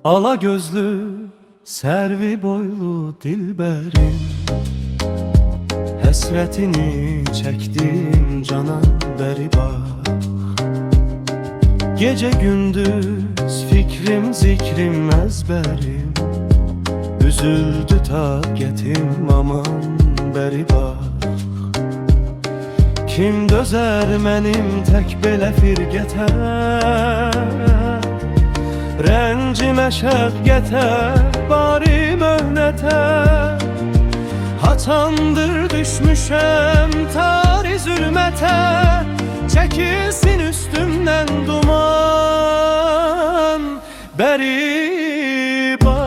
Ala gözlü, servi boylu dilberim, həsrətini çəkdim cana bəri bax. Gece gündüz fikrim zikrim əzbərim, üzüldü taqətim aman bəri bax. Kim dözər mənim tək belə firqətə, rənci məşəqqətə, bari möhnətə. Haçandır düşmüşəm tari zülmətə, çəkilsin üstümdən duman bəri bax.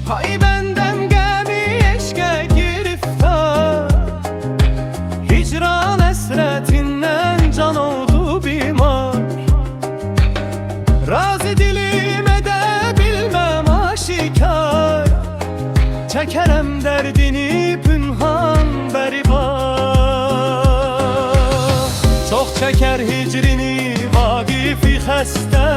Pay bəndəm qəmi eşqə giriftar, hicran əsrətindən can oldu bimar. Razı dilim edə bilməm aşikar, çəkərəm dərdini pünhan bəri bax. Çox çəkər hicrini Vaqifi xəstə,